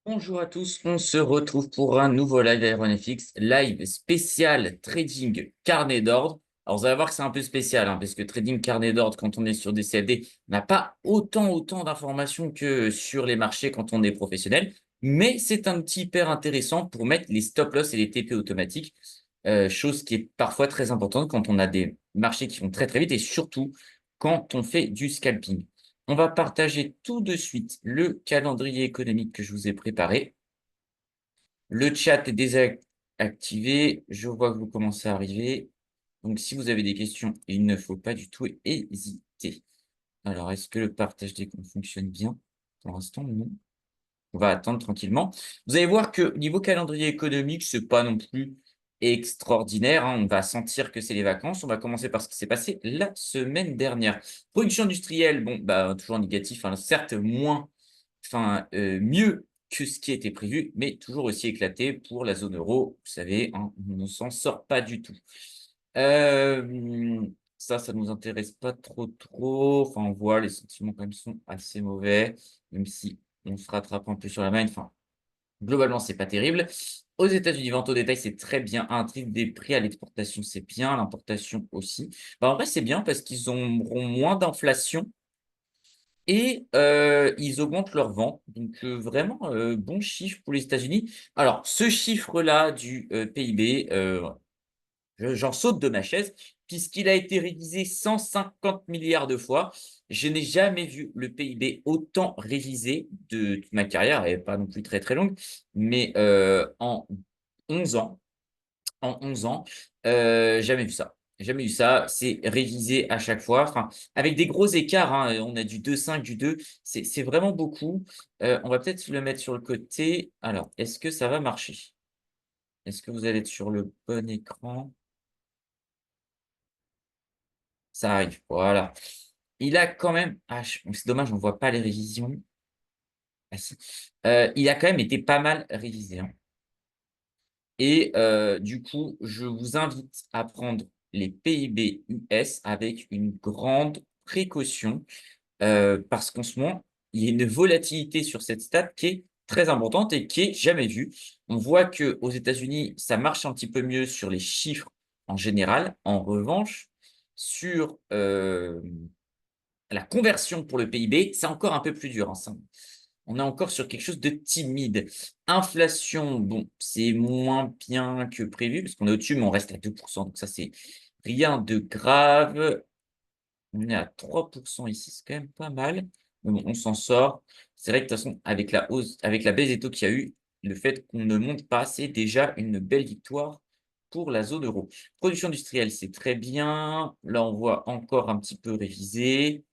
Bonjour à tous, on se retrouve pour un nouveau live AeronFX, live spécial trading carnet d'ordre. Alors vous allez voir que c'est un peu spécial, parce que trading carnet d'ordre, quand on est sur des CFD, n'a pas autant d'informations que sur les marchés quand on est professionnel, mais c'est un petit hyper intéressant pour mettre les stop loss et les TP automatiques, chose qui est parfois très importante quand on a des marchés qui vont très très vite et surtout quand on fait du scalping. On va partager tout de suite le calendrier économique que je vous ai préparé. Le chat est désactivé. Je vois que vous commencez à arriver. Donc, si vous avez des questions, il ne faut pas du tout hésiter. Alors, est-ce que le partage d'écran fonctionne bien? Pour l'instant, non. On va attendre tranquillement. Vous allez voir que niveau calendrier économique, c'est pas non plus extraordinaire, On va sentir que c'est les vacances. On va commencer par ce qui s'est passé la semaine dernière. Production industrielle, bon, bah, toujours négatif, certes moins, mieux que ce qui était prévu, mais toujours aussi éclaté pour la zone euro. Vous savez, on ne s'en sort pas du tout. Ça nous intéresse pas trop. Enfin, on voit les sentiments quand même sont assez mauvais, même si on se rattrape un peu sur la main. Enfin, globalement, c'est pas terrible. Aux États-Unis, vente au détail, c'est très bien. Un trip des prix à l'exportation, c'est bien. L'importation aussi. Bah, en vrai, c'est bien parce qu'ils auront moins d'inflation et ils augmentent leurs ventes. Donc, vraiment, bon chiffre pour les États-Unis. Alors, ce chiffre-là du PIB, j'en saute de ma chaise, puisqu'il a été révisé 150 milliards de fois. Je n'ai jamais vu le PIB autant révisé de toute ma carrière, et pas non plus très très longue, mais en 11 ans, jamais vu ça. Jamais vu ça. C'est révisé à chaque fois, avec des gros écarts. On a du 2,5, du 2. C'est vraiment beaucoup. On va peut-être le mettre sur le côté. Alors, est-ce que ça va marcher? Est-ce que vous allez être sur le bon écran? Ça arrive, voilà. Il a quand même c'est dommage, on voit pas les révisions. Ah si. Il a quand même été pas mal révisé, et du coup, je vous invite à prendre les PIB US avec une grande précaution, parce qu'en ce moment, il y a une volatilité sur cette stat qui est très importante et qui est jamais vue. On voit qu'aux États-Unis, ça marche un petit peu mieux sur les chiffres en général. En revanche, sur, la conversion pour le PIB, c'est encore un peu plus dur, on est encore sur quelque chose de timide. Inflation, bon, c'est moins bien que prévu parce qu'on est au-dessus, mais on reste à 2 donc ça, c'est rien de grave. On est à 3 ici, c'est quand même pas mal, mais bon, on s'en sort. C'est vrai que de toute façon, avec la hausse, avec la baisse des taux qu'il y a eu, le fait qu'on ne monte pas, c'est déjà une belle victoire pour la zone euro. Production industrielle, c'est très bien. Là, on voit encore un petit peu révisé.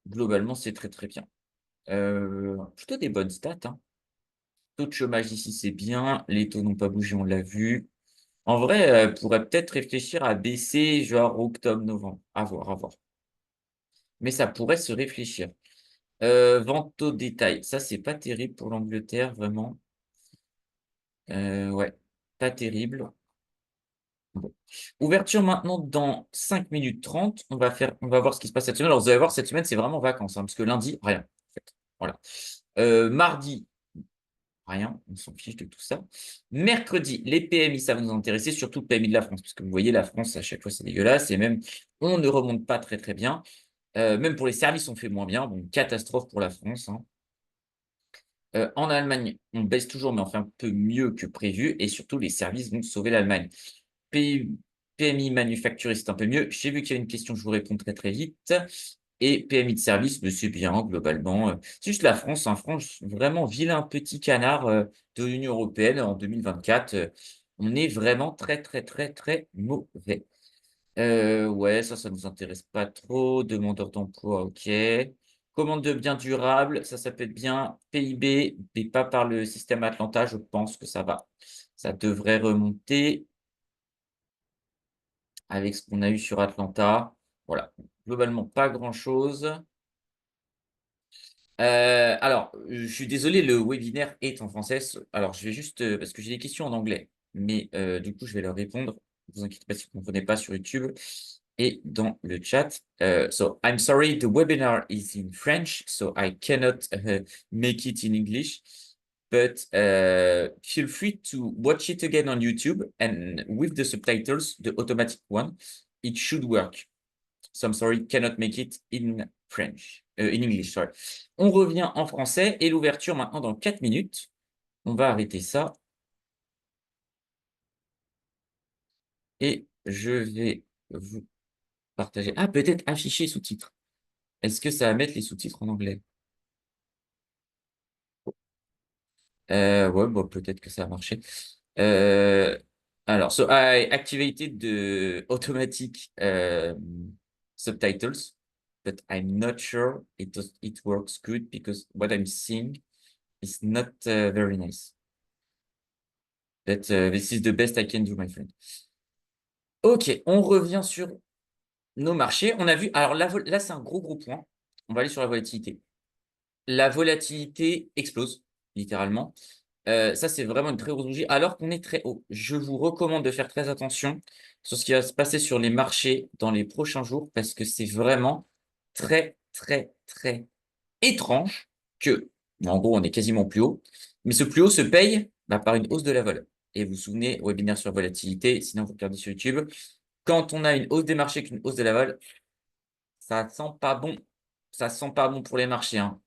Globalement, c'est très, très bien. Plutôt des bonnes stats, Taux de chômage ici, c'est bien. Les taux n'ont pas bougé, on l'a vu. En vrai, pourrait peut-être réfléchir à baisser genre octobre, novembre. À voir, à voir. Mais ça pourrait se réfléchir. Vente au détail. Ça, c'est pas terrible pour l'Angleterre, vraiment. Ouais, pas terrible. Bon. Ouverture maintenant dans 5 minutes 30. On va voir ce qui se passe cette semaine. Alors, vous allez voir, cette semaine, c'est vraiment vacances, parce que lundi, rien, en fait. Voilà. Mardi, rien, on s'en fiche de tout ça. Mercredi, les PMI, ça va nous intéresser, surtout le PMI de la France, parce que vous voyez, la France, à chaque fois, c'est dégueulasse, et même, on ne remonte pas très, très bien. Même pour les services, on fait moins bien, donc catastrophe pour la France, en Allemagne, on baisse toujours, mais on fait un peu mieux que prévu, et surtout, les services vont sauver l'Allemagne. PMI manufacturier, c'est un peu mieux. J'ai vu qu'il y a une question, je vous réponds très, très vite. Et PMI de service, mais c'est bien, globalement. C'est juste la France, France, vraiment vilain petit canard de l'Union européenne en 2024. On est vraiment très, très, très, très mauvais. Ouais, ça nous intéresse pas trop. Demandeur d'emploi, OK. Commande de biens durables, ça peut être bien. PIB, mais pas par le système Atlanta, je pense que ça va. Ça devrait remonter avec ce qu'on a eu sur Atlanta. Voilà, globalement, pas grand-chose. Alors, je suis désolé, le webinaire est en français. Alors, je vais juste, parce que j'ai des questions en anglais, mais du coup, je vais leur répondre. Ne vous inquiétez pas si vous ne comprenez pas sur YouTube et dans le chat. So, I'm sorry, the webinar is in French, so I cannot make it in English. but feel free to watch it again on YouTube, and with the subtitles, the automatic one, it should work. So I'm sorry, cannot make it in French, in English, sorry. On revient en français et l'ouverture maintenant dans 4 minutes. On va arrêter ça. Et je vais vous partager. Ah, peut-être afficher sous-titres. Est-ce que ça va mettre les sous-titres en anglais? Ouais, bon, peut-être que ça a marché. Euh, alors, so I activated the automatic subtitles, but I'm not sure it works good because what I'm seeing is not very nice. But this is the best I can do, my friend. Ok, on revient sur nos marchés. On a vu, alors là, c'est un gros point. On va aller sur la volatilité. La volatilité explose, littéralement. Ça, c'est vraiment une très grosse bougie, alors qu'on est très haut. Je vous recommande de faire très attention sur ce qui va se passer sur les marchés dans les prochains jours, parce que c'est vraiment très étrange que, en gros, on est quasiment plus haut, mais ce plus haut se paye par une hausse de la vol. Et vous vous souvenez, webinaire sur volatilité, sinon vous regardez sur YouTube, quand on a une hausse des marchés qu'une hausse de la vol, ça sent pas bon. Ça sent pas bon pour les marchés, hein.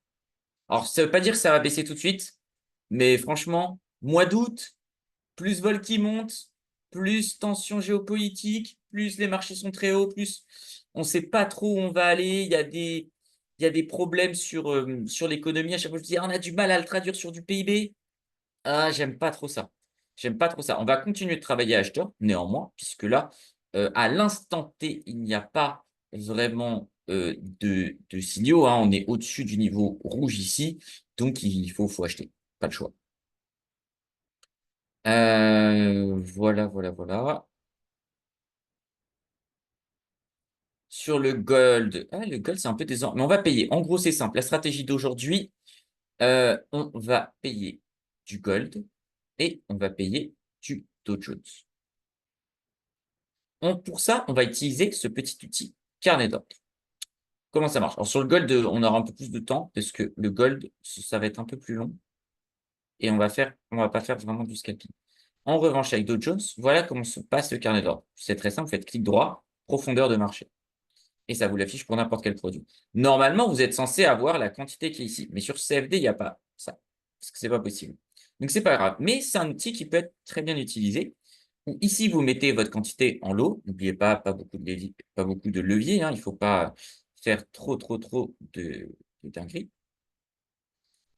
Alors, ça veut pas dire que ça va baisser tout de suite, mais franchement, mois d'août, plus vol qui monte, plus tension géopolitique, plus les marchés sont très hauts, plus on ne sait pas trop où on va aller. Il y a des problèmes sur l'économie. À chaque fois, je me dis, ah, on a du mal à le traduire sur du PIB. Ah, j'aime pas trop ça. J'aime pas trop ça. On va continuer de travailler à acheteur, néanmoins, puisque là, à l'instant T, il n'y a pas vraiment de signaux, hein. On est au-dessus du niveau rouge ici, donc il faut acheter. Pas le choix. Voilà. Sur le gold, le gold, c'est un peu décevant, mais on va payer. En gros, c'est simple. La stratégie d'aujourd'hui, on va payer du gold et on va payer du Dow Jones. Pour ça, on va utiliser ce petit outil carnet d'ordre. Comment ça marche? Alors, sur le gold, on aura un peu plus de temps parce que le gold, ça va être un peu plus long et on va pas faire vraiment du scalping. En revanche, avec Dow Jones, voilà comment se passe le carnet d'ordre. C'est très simple, vous faites clic droit, profondeur de marché. Et ça vous l'affiche pour n'importe quel produit. Normalement, vous êtes censé avoir la quantité qui est ici. Mais sur CFD, il n'y a pas ça. Parce que c'est pas possible. Donc, c'est pas grave. Mais c'est un outil qui peut être très bien utilisé. Ici, vous mettez votre quantité en lot. N'oubliez pas beaucoup de levier, hein. Il ne faut pas faire trop de dingueries.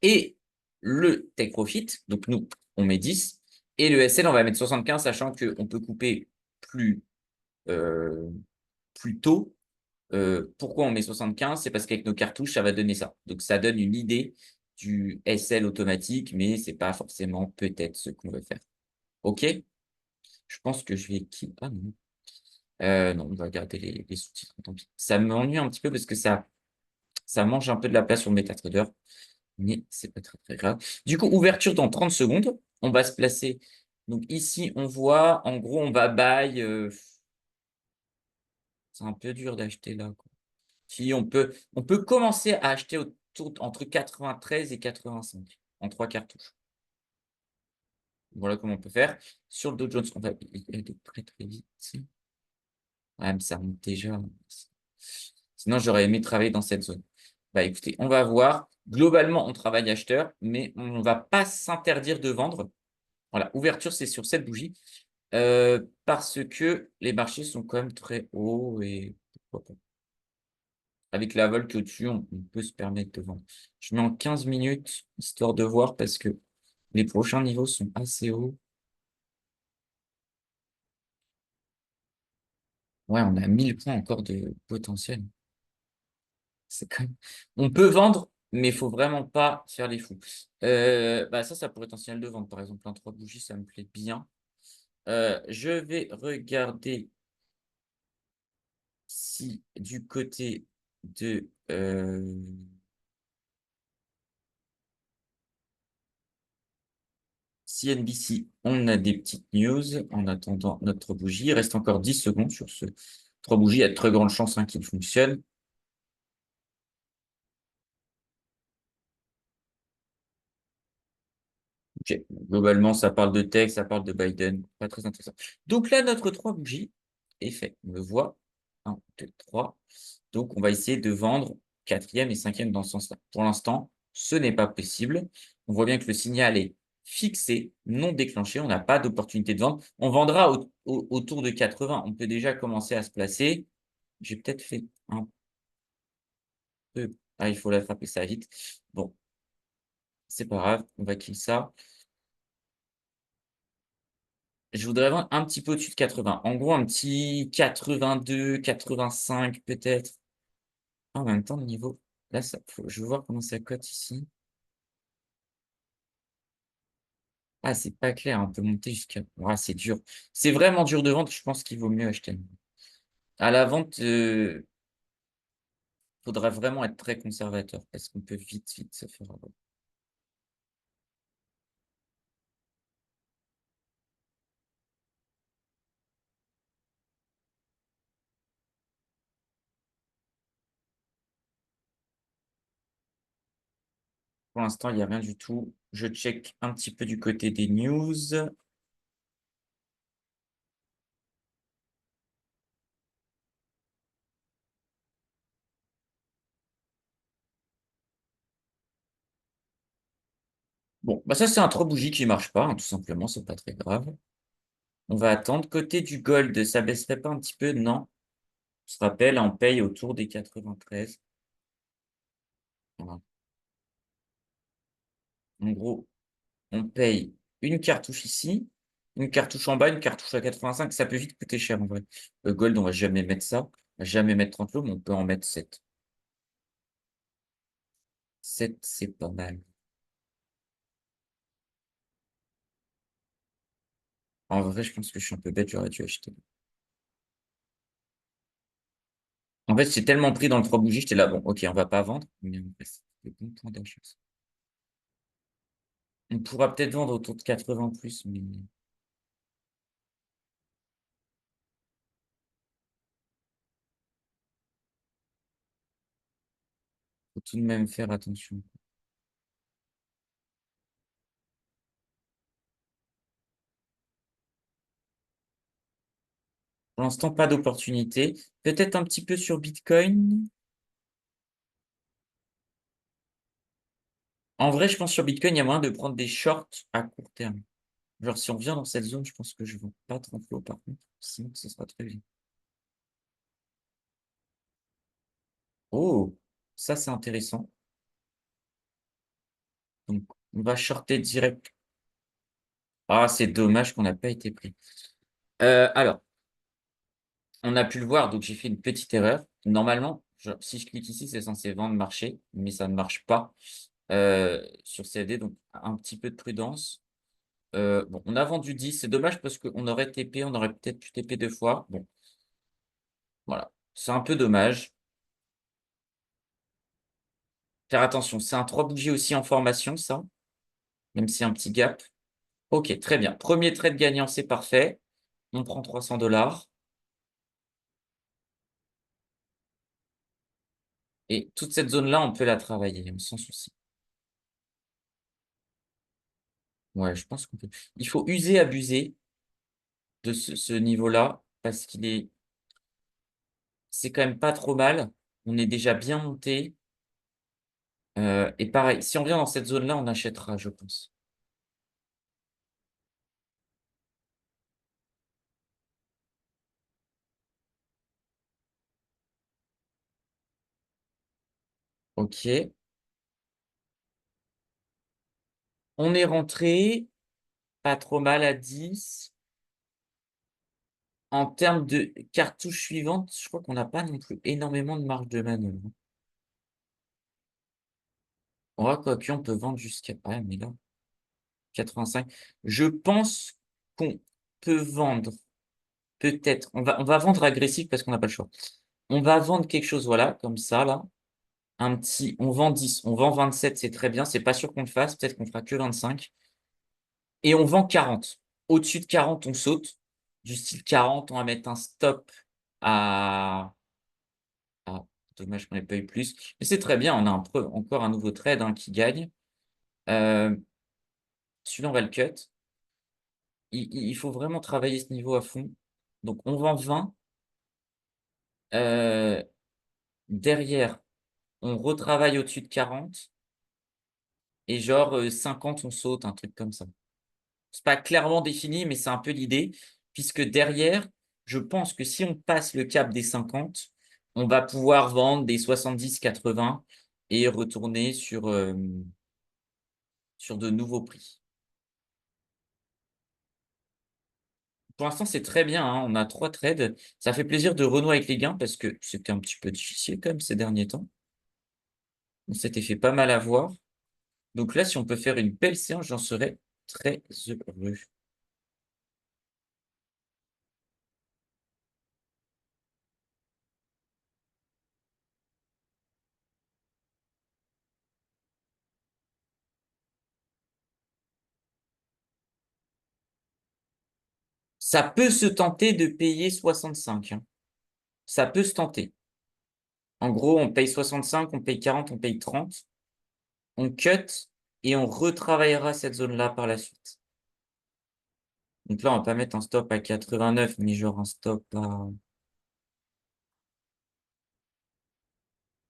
Et le take profit, donc nous, on met 10. Et le SL, on va mettre 75, sachant qu'on peut couper plus, euh, plus tôt. Pourquoi on met 75? C'est parce qu'avec nos cartouches, ça va donner ça. Donc, ça donne une idée du SL automatique, mais c'est pas forcément peut-être ce qu'on veut faire. OK? Je pense que je vais... Ah non. Non, on va garder les sous-titres, tant pis. Ça m'ennuie un petit peu parce que ça mange un peu de la place sur MetaTrader, mais c'est pas très grave. Du coup, ouverture dans 30 secondes. On va se placer. Donc ici, on voit, en gros, on va buy. C'est un peu dur d'acheter là, quoi. Si on peut commencer à acheter entre 93 et 85 en 3 cartouches. Voilà comment on peut faire. Sur le Dow Jones, on va aller très vite. Ouais, mais ça monte déjà. Sinon, j'aurais aimé travailler dans cette zone. Bah écoutez, on va voir. Globalement, on travaille acheteur, mais on ne va pas s'interdire de vendre. Voilà, ouverture, c'est sur cette bougie. Parce que les marchés sont quand même très hauts et pourquoi pas. Avec la vol qui est au-dessus, on peut se permettre de vendre. Je mets en 15 minutes, histoire de voir, parce que les prochains niveaux sont assez hauts. Ouais, on a 1000 points encore de potentiel. C'est quand même... On peut vendre, mais il faut vraiment pas faire les fous. Ça pourrait être un signal de vente. Par exemple, un 3 bougies, ça me plaît bien. Je vais regarder si du côté de CNBC, on a des petites news en attendant notre bougie. Il reste encore 10 secondes sur ce 3 bougies. Il y a de très grandes chances, hein, qu'il fonctionne. Ok, globalement, ça parle de tech, ça parle de Biden. Pas très intéressant. Donc là, notre 3 bougies est fait. On le voit. Un, 2, 3. Donc, on va essayer de vendre quatrième et cinquième dans ce sens-là. Pour l'instant, ce n'est pas possible. On voit bien que le signal est fixé, non déclenché. On n'a pas d'opportunité de vente. On vendra autour de 80. On peut déjà commencer à se placer. J'ai peut-être fait un peu. Ah, il faut l'attraper ça vite. Bon, c'est pas grave. On va kill ça. Je voudrais vendre un petit peu au-dessus de 80. En gros, un petit 82, 85 peut-être. En même temps, le niveau. Là, je veux voir comment ça cote ici. Ah, c'est pas clair. On peut monter jusqu'à. Ah, c'est dur. C'est vraiment dur de vendre. Je pense qu'il vaut mieux acheter. À la vente, faudra vraiment être très conservateur parce qu'on peut vite, vite se faire avoir. Pour l'instant, il n'y a rien du tout. Je check un petit peu du côté des news. Bon, bah ça, c'est un 3 bougies qui marche pas, hein, tout simplement. C'est pas très grave. On va attendre. Côté du gold, ça baisserait pas un petit peu? Non. On se rappelle, on paye autour des 93. Voilà. En gros, on paye une cartouche ici, une cartouche en bas, une cartouche à 85. Ça peut vite coûter cher en vrai. Le gold, on va jamais mettre ça. On va jamais mettre 30 lots, mais on peut en mettre 7. 7, c'est pas mal. En vrai, je pense que je suis un peu bête, j'aurais dû acheter. En fait, j'ai tellement pris dans le 3 bougies, j'étais là, bon, ok, on va pas vendre, mais en fait, c'est des bons points d'achat. On pourra peut-être vendre autour de 80 plus, mais faut tout de même faire attention. Pour l'instant, pas d'opportunité. Peut-être un petit peu sur Bitcoin. En vrai, je pense sur Bitcoin, il y a moyen de prendre des shorts à court terme. Genre, si on vient dans cette zone, je pense que je ne vends pas 30 lots par contre. Sinon, ce sera très bien. Oh, ça, c'est intéressant. Donc, on va shorter direct. Ah, c'est dommage qu'on n'a pas été pris. Alors, on a pu le voir, donc j'ai fait une petite erreur. Normalement, si je clique ici, c'est censé vendre marcher, mais ça ne marche pas sur CFD, donc un petit peu de prudence. Bon, on a vendu 10, c'est dommage parce qu'on aurait TP, on aurait peut-être pu TP 2 fois. Bon, voilà, c'est un peu dommage. Faire attention, c'est un 3 bougies aussi en formation, ça, même si un petit gap. Ok, très bien. Premier trade gagnant, c'est parfait. On prend 300 $. Et toute cette zone-là, on peut la travailler, sans souci. Ouais, je pense qu'on peut. Il faut user, abuser de ce niveau-là, parce c'est quand même pas trop mal. On est déjà bien monté. Et pareil, si on vient dans cette zone-là, on achètera, je pense. Ok. On est rentré, pas trop mal à 10. En termes de cartouches suivantes, je crois qu'on n'a pas non plus énormément de marge de manœuvre. Ouais, quoique, on peut vendre jusqu'à. Ouais, mais là, 85. Je pense qu'on peut vendre. Peut-être. On va vendre agressif parce qu'on n'a pas le choix. On va vendre quelque chose, voilà, comme ça, là. Un petit. On vend 10. On vend 27, c'est très bien. C'est pas sûr qu'on le fasse. Peut-être qu'on fera que 25. Et on vend 40. Au-dessus de 40, on saute. Du style 40, on va mettre un stop à. Ah, dommage qu'on n'ait pas eu plus. Mais c'est très bien. On a encore un nouveau trade hein, qui gagne. Euh, Celui-là, on va le cut. Il faut vraiment travailler ce niveau à fond. Donc on vend 20. Derrière, on retravaille au-dessus de 40 et genre, 50, on saute, un truc comme ça. C'est pas clairement défini, mais c'est un peu l'idée, puisque derrière, je pense que si on passe le cap des 50, on va pouvoir vendre des 70-80 et retourner sur de nouveaux prix. Pour l'instant, c'est très bien, hein, on a 3 trades. Ça fait plaisir de renouer avec les gains parce que c'était un petit peu difficile quand même ces derniers temps. On s'était fait pas mal avoir. Donc là, si on peut faire une belle séance, j'en serais très heureux. Ça peut se tenter de payer 65, hein. Ça peut se tenter. En gros, on paye 65, on paye 40, on paye 30, on cut et on retravaillera cette zone-là par la suite. Donc là, on va pas mettre un stop à 89, mais genre un stop à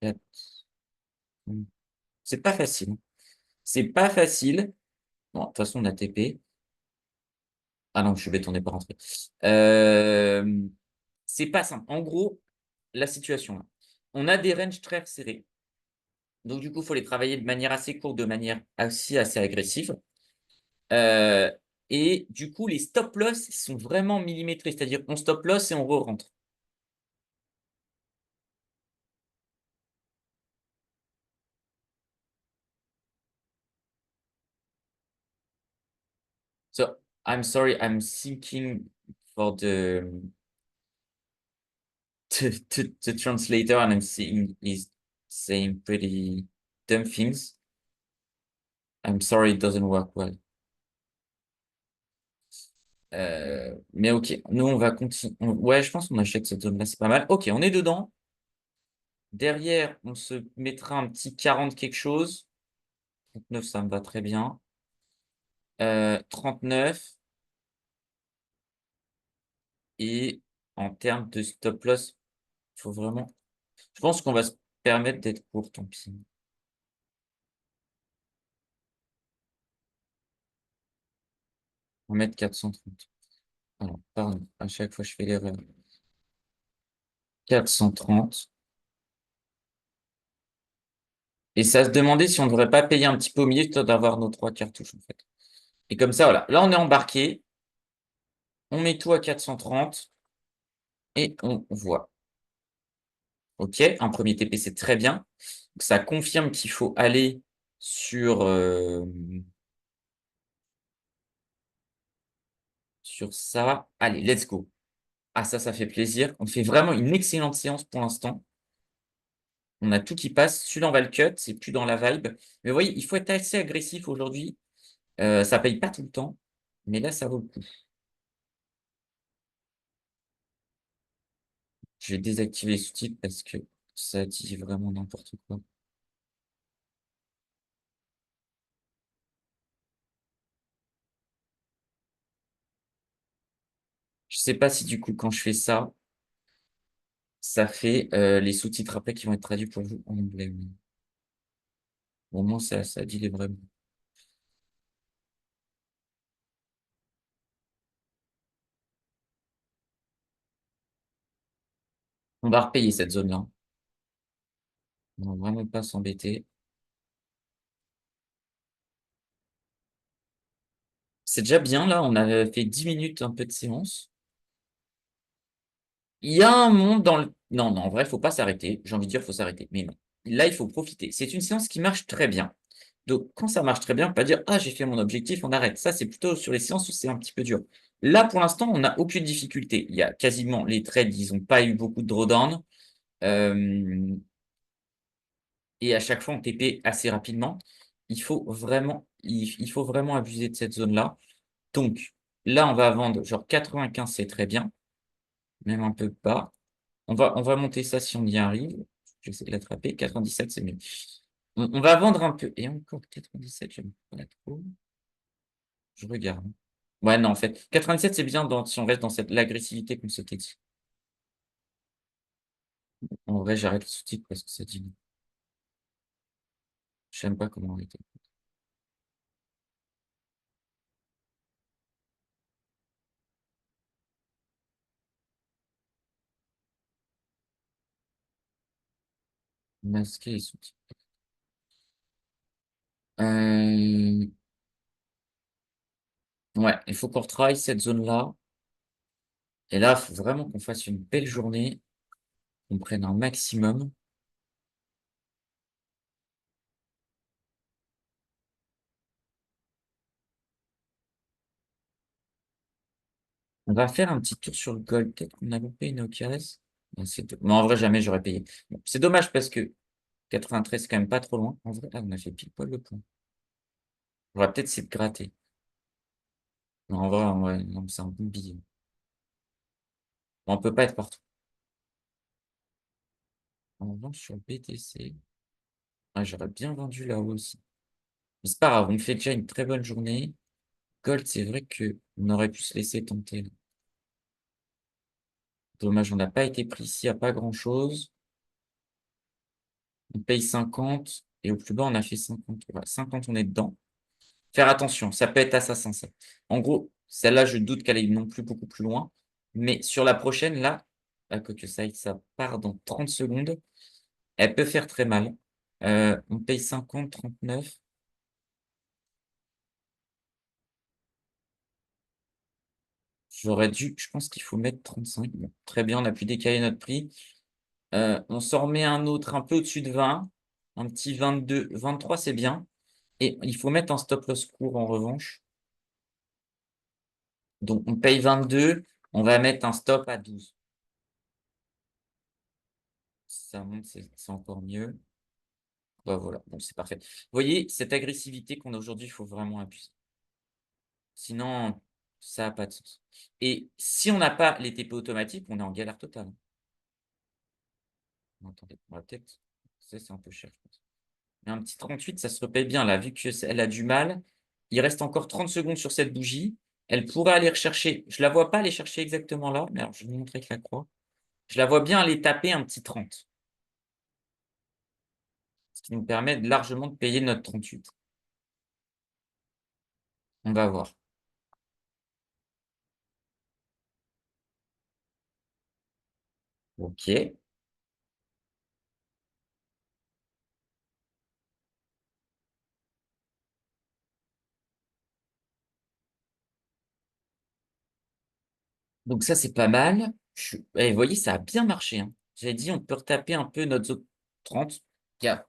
4. C'est pas facile, hein. C'est pas facile. Bon, de toute façon, on a TP. Ah non, je suis bête, on n'est pas rentré. C'est pas simple. En gros, la situation là. On a des ranges très serrés. Donc, du coup, il faut les travailler de manière assez courte, de manière aussi assez agressive. Euh, et du coup, les stop loss ils sont vraiment millimétrés, c'est-à-dire on stop loss et on re-rentre. So I'm sorry, I'm thinking for the translator and I'm seeing he's saying pretty dumb things. I'm sorry, it doesn't work well. Mais ok, nous on va continuer. Ouais, je pense qu'on achète cette zone-là, c'est pas mal. Ok, on est dedans. Derrière, on se mettra un petit 40 quelque chose. 39, ça me va très bien. 39. Et en termes de stop loss, il faut vraiment. Je pense qu'on va se permettre d'être court, tant pis. On va mettre 430. Alors, pardon, à chaque fois je fais l'erreur. 430. Et ça se demandait si on ne devrait pas payer un petit peu au milieu, histoire d'avoir nos 3 cartouches, en fait. Et comme ça, voilà. Là, on est embarqué. On met tout à 430 et on voit. OK, un premier TP, c'est très bien. Ça confirme qu'il faut aller sur, sur ça. Allez, let's go. Ah ça fait plaisir. On fait vraiment une excellente séance pour l'instant. On a tout qui passe. Celui-là, on va le cut, c'est plus dans la vibe. Mais vous voyez, il faut être assez agressif aujourd'hui. Ça paye pas tout le temps, mais là, ça vaut le coup. Je vais désactiver les sous-titres parce que ça dit vraiment n'importe quoi. Je sais pas si du coup, quand je fais ça, ça fait les sous-titres après qui vont être traduits pour vous en anglais. Mais au moins, ça dit les vrais mots. On va repayer cette zone-là. On va vraiment pas s'embêter. C'est déjà bien, là. On a fait 10 minutes un peu de séance. Il y a un monde dans le. Non, non, en vrai, il faut pas s'arrêter. J'ai envie de dire, il faut s'arrêter. Mais non. Là, il faut profiter. C'est une séance qui marche très bien. Donc, quand ça marche très bien, pas dire, ah, j'ai fait mon objectif, on arrête. Ça, c'est plutôt sur les séances où c'est un petit peu dur. Là, pour l'instant, on n'a aucune difficulté. Il y a quasiment les trades, ils n'ont pas eu beaucoup de drawdown. Euh, et à chaque fois, on TP assez rapidement. Il faut vraiment abuser de cette zone-là. Donc, là, on va vendre genre 95, c'est très bien. Même un peu bas. On va monter ça si on y arrive. J'essaie de l'attraper. 97, c'est mieux. On va vendre un peu. Et encore 97, j'aime pas trop. Je regarde. Ouais, non, en fait. 97, c'est bien si on reste dans l'agressivité qu'on s'était dit. En vrai, j'arrête le sous-titre parce que ça dit non. J'aime pas comment arrêter. Masquer les sous-titres. Euh, Ouais, il faut qu'on retravaille cette zone-là. Et là, il faut vraiment qu'on fasse une belle journée, qu'on prenne un maximum. On va faire un petit tour sur le gold. Peut-être qu'on a loupé une occasion. Mais en vrai, jamais j'aurais payé. Bon, c'est dommage parce que 93, c'est quand même pas trop loin. En vrai, on a fait pile poil le point. On va peut-être essayer de gratter. Non, en vrai, non, c'est un bon billet. Bon, on peut pas être partout. En revanche, sur BTC, j'aurais bien vendu là-haut aussi. Mais c'est pas grave, on fait déjà une très bonne journée. Gold, c'est vrai que on aurait pu se laisser tenter, là. Dommage, on n'a pas été pris ici à pas grand-chose. On paye 50 et au plus bas, on a fait 50. Voilà, 50, on est dedans. Faire attention, ça peut être assassin, ça. En gros, celle-là, je doute qu'elle aille non plus beaucoup plus loin. Mais sur la prochaine, là, à que ça part dans 30 secondes, elle peut faire très mal. On paye 50, 39. Je pense qu'il faut mettre 35. Bon, très bien, on a pu décaler notre prix. On s'en remet un autre un peu au-dessus de 20. Un petit 22, 23, c'est bien. Et il faut mettre un stop loss court en revanche. Donc, on paye 22. On va mettre un stop à 12. Si ça monte, c'est encore mieux. Bah, voilà, bon, c'est parfait. Vous voyez, cette agressivité qu'on a aujourd'hui, il faut vraiment appuyer. Sinon, ça n'a pas de sens. Et si on n'a pas les TP automatiques, on est en galère totale. Attendez, on va peut-être. Ça, c'est un peu cher, je pense. Mais un petit 38, ça se repaye bien là, vu qu'elle a du mal. Il reste encore 30 secondes sur cette bougie. Elle pourrait aller rechercher. Je la vois pas aller chercher exactement là, mais alors je vais vous montrer avec la croix. Je la vois bien aller taper un petit 30. Ce qui nous permet largement de payer notre 38. On va voir. OK. Donc ça, c'est pas mal. Vous voyez, ça a bien marché, hein. J'avais dit, on peut retaper un peu notre zone 30. Tiens,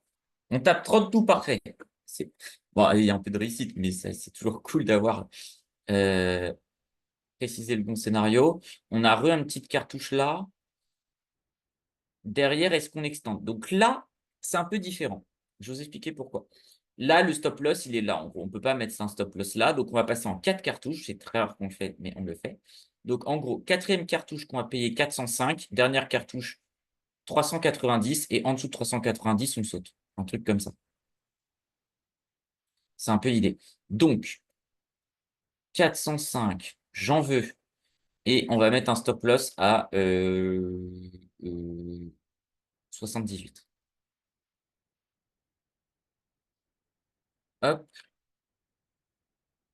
on tape 30 tout parfait. C'est... Bon, il y a un peu de réussite, mais c'est toujours cool d'avoir euh, précisé le bon scénario. On a une petite cartouche là. Derrière, est-ce qu'on extend? Donc là, c'est un peu différent. Je vais vous expliquer pourquoi. Là, le stop loss, il est là. En gros, on ne peut pas mettre un stop loss là. Donc, on va passer en 4 cartouches. C'est très rare qu'on le fait, mais on le fait. Donc, en gros, quatrième cartouche qu'on va payer 405. Dernière cartouche 390. Et en dessous de 390, on saute. Un truc comme ça. C'est un peu l'idée. Donc, 405, j'en veux. Et on va mettre un stop loss à 78. Hop,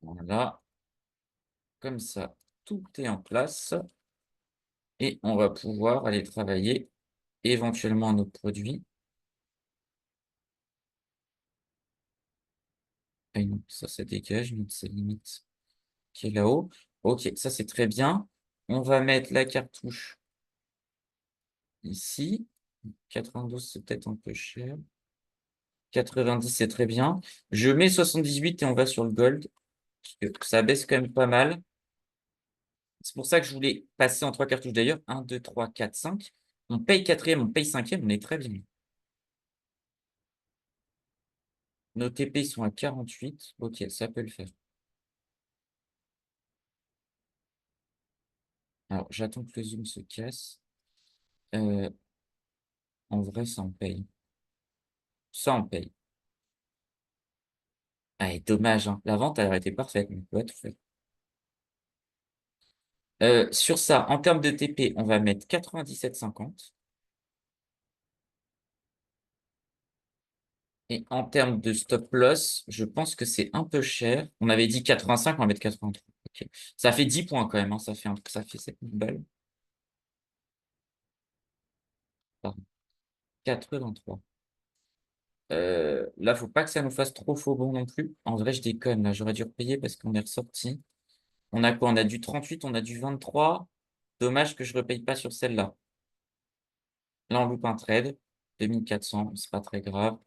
voilà. Comme ça, tout est en place. Et on va pouvoir aller travailler éventuellement nos produits. Et non, ça dégage, donc c'est limite qui est là-haut. Ok, ça c'est très bien. On va mettre la cartouche ici. 92, c'est peut-être un peu cher. 90, c'est très bien. Je mets 78 et on va sur le gold. Parce que ça baisse quand même pas mal. C'est pour ça que je voulais passer en 3 cartouches d'ailleurs. 1, 2, 3, 4, 5. On paye quatrième, on paye cinquième, on est très bien. Nos TP sont à 48. Ok, ça peut le faire. Alors, j'attends que le zoom se casse. Euh, En vrai, ça en paye. Ça en paye. Ah, et dommage, hein. La vente, elle aurait été parfaite. Mais ouais, tout fait. Sur ça, en termes de TP, on va mettre 97,50. Et en termes de stop loss, je pense que c'est un peu cher. On avait dit 85, on va mettre 83. Ok. Ça fait 10 points quand même, hein. Ça fait 7 000 balles. Pardon. 83. Là, faut pas que ça nous fasse trop faux bon non plus. En vrai, je déconne. Là, j'aurais dû repayer parce qu'on est ressorti. On a quoi? On a du 38, on a du 23. Dommage que je repaye pas sur celle-là. Là, on loupe un trade. 2400, c'est pas très grave.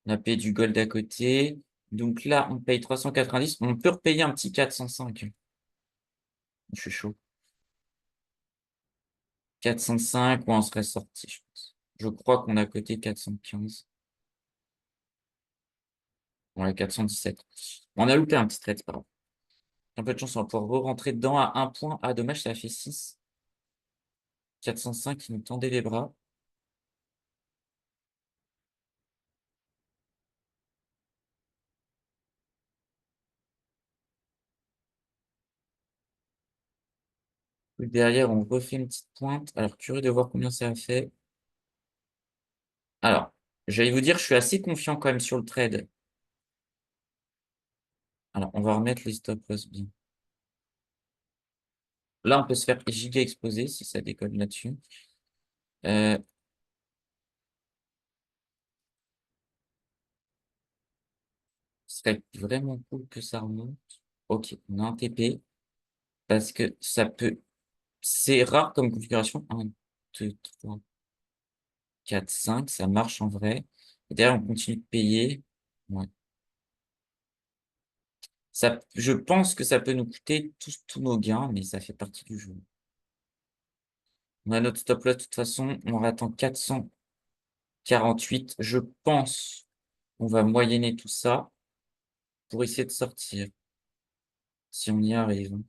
On a payé du gold à côté. Donc là, on paye 390. On peut repayer un petit 405. Je suis chaud. 405, ou on serait sorti, je pense. Je crois qu'on a coté 415. Ouais, 417. On a loupé un petit trade, c'est pas grave. Un peu de chance, on va pouvoir re-rentrer dedans à un point. Ah, dommage, ça a fait 6. 405 qui nous tendait les bras. Derrière, on refait une petite pointe. Alors, curieux de voir combien ça a fait. Alors, j'allais vous dire, je suis assez confiant quand même sur le trade. Alors, on va remettre les stop loss bien. Là, on peut se faire giga exposer si ça déconne là-dessus. Euh, Ce serait vraiment cool que ça remonte. Ok, on a un TP. Parce que ça peut. C'est rare comme configuration. 1, 2, 3, 4, 5. Ça marche en vrai. Et derrière, on continue de payer. Ouais. Je pense que ça peut nous coûter tous nos gains, mais ça fait partie du jeu. On a notre stop loss de toute façon. On attend 448. Je pense qu'on va moyenner tout ça pour essayer de sortir. Si on y arrive.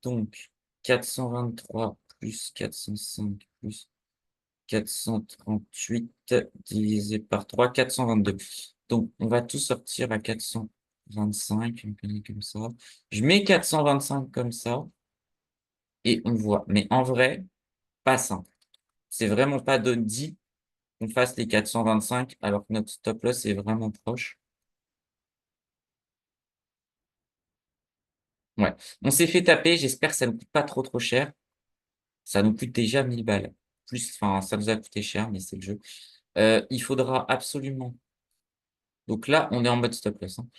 Donc, 423 plus 405 plus 438 divisé par 3, 422. Donc, on va tout sortir à 425, on connaît comme ça. Je mets 425 comme ça, et on voit. Mais en vrai, pas simple. C'est vraiment pas dit qu'on fasse les 425, alors que notre stop loss est vraiment proche. Ouais. On s'est fait taper, j'espère que ça ne coûte pas trop cher. Ça nous coûte déjà 1000 balles. Plus, enfin, ça nous a coûté cher, mais c'est le jeu. Il faudra absolument. Donc là, on est en mode stop loss, hein.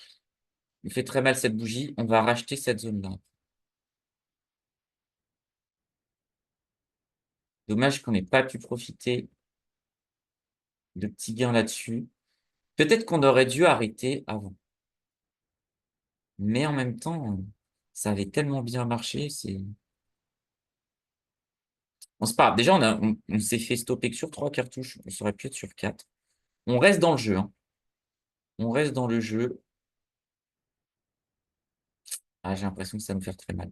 Il fait très mal cette bougie. On va racheter cette zone-là. Dommage qu'on n'ait pas pu profiter de petits gains là-dessus. Peut-être qu'on aurait dû arrêter avant. Mais en même temps, ça avait tellement bien marché. On se parle. Déjà, on s'est fait stopper que sur 3 cartouches. On serait pu être sur 4. On reste dans le jeu, hein. On reste dans le jeu. Ah, j'ai l'impression que ça va me faire très mal.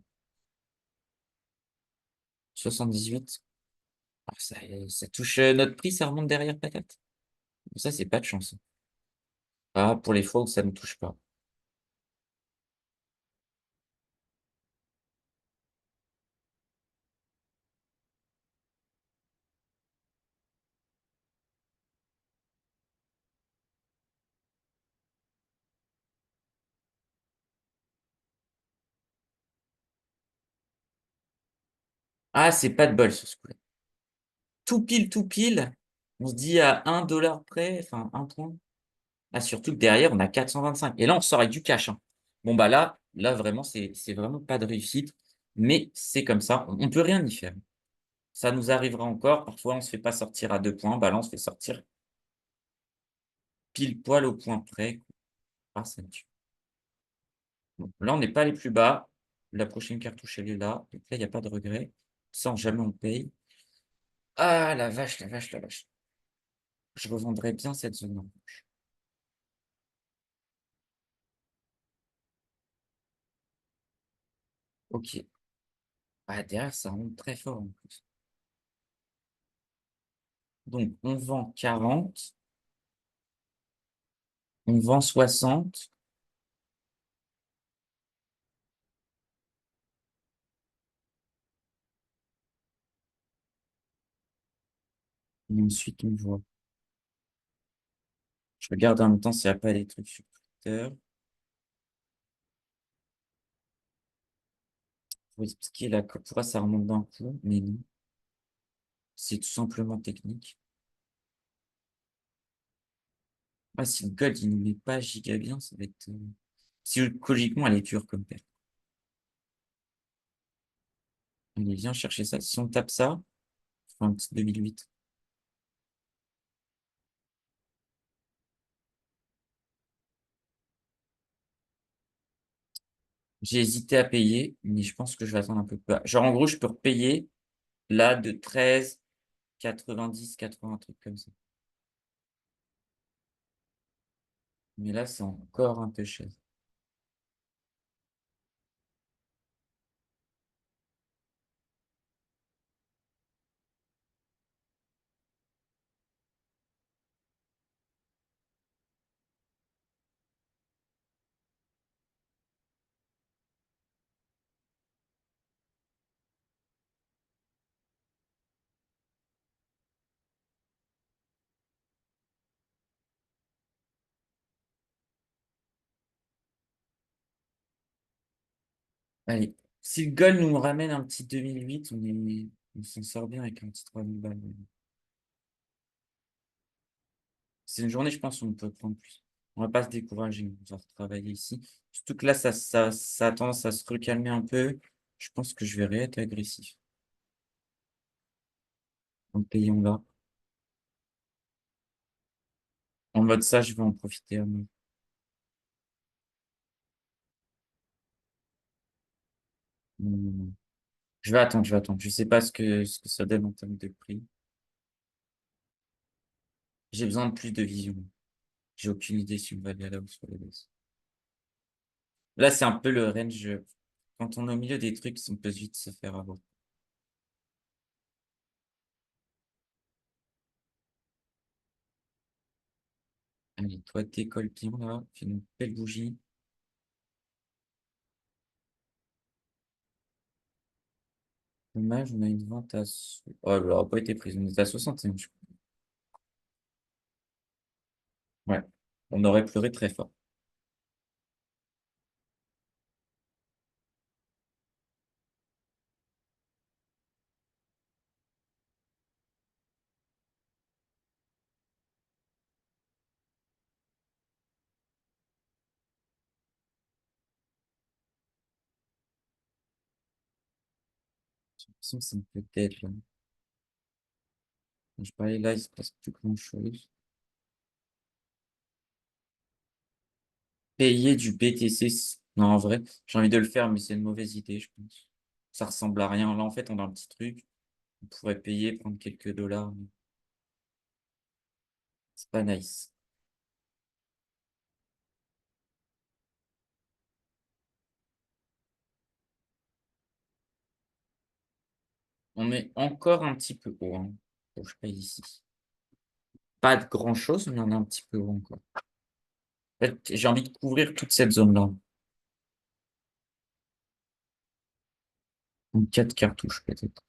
78. Ah, ça touche notre prix, ça remonte derrière peut-être. Ça, c'est pas de chance. Ah, pour les fois où ça ne touche pas. Ah, c'est pas de bol sur ce coup-là. Tout pile. On se dit à 1 dollar près, enfin 1 point. Ah, surtout que derrière, on a 425. Et là, on sort avec du cash, hein. Bon, bah là vraiment, c'est vraiment pas de réussite. Mais c'est comme ça. On ne peut rien y faire. Ça nous arrivera encore. Parfois, on se fait pas sortir à 2 points. Bah là, on se fait sortir pile poil au point près. Ah, ça me tue. Bon, là, on n'est pas les plus bas. La prochaine cartouche, elle est là. Donc là, il n'y a pas de regret. Sans jamais on paye. Ah, la vache, la vache, la vache. Je revendrai bien cette zone. Ok. Ah, derrière, ça remonte très fort en plus. Donc, on vend 40, on vend 60. Et ensuite, on voit. Je regarde en même temps s'il n'y a pas des trucs sur Twitter. Pour expliquer pourquoi ça remonte d'un coup, mais non. C'est tout simplement technique. Ah, si le gold, il ne met pas giga bien, ça va être. Psychologiquement, elle est dure comme perte. Allez, viens chercher ça. Si on tape ça, on fera un petit 2008. J'ai hésité à payer, mais je pense que je vais attendre un peu plus bas. Genre, en gros, je peux repayer là de 13, 90, 80, un truc comme ça. Mais là, c'est encore un peu cher. Allez, si le goal nous ramène un petit 2008, on s'en sort bien avec un petit 3000 balles. C'est une journée, je pense, où on peut prendre plus. On va pas se décourager, on va retravailler ici. Surtout que là, ça a tendance à se recalmer un peu. Je pense que je vais être agressif. En payant là. En mode ça, je vais en profiter à moi. Non, non, non. Je vais attendre, je vais attendre. Je sais pas ce que ça donne en termes de prix. J'ai besoin de plus de vision. J'ai aucune idée si on va aller à la hausse ou à la baisse. Là, c'est un peu le range. Quand on est au milieu des trucs, on peut vite se faire avoir. Allez, toi, décolle bien là. Fais une belle bougie. Dommage, on a une vente à. Oh, elle n'aura pas été prise. On est à 61, je crois. Ouais. On aurait pleuré très fort. J'ai l'impression que ça me fait tête là. Quand je parlais là, il se passe plus grand-chose. Payer du BTC. Non, en vrai, j'ai envie de le faire, mais c'est une mauvaise idée, je pense. Ça ressemble à rien. Là, en fait, on a un petit truc. On pourrait payer, prendre quelques dollars, mais c'est pas nice. On est encore un petit peu haut, hein. Faut que je paye ici. Pas de grand-chose, mais on est un petit peu haut encore. En fait, j'ai envie de couvrir toute cette zone-là. En 4 cartouches, peut-être.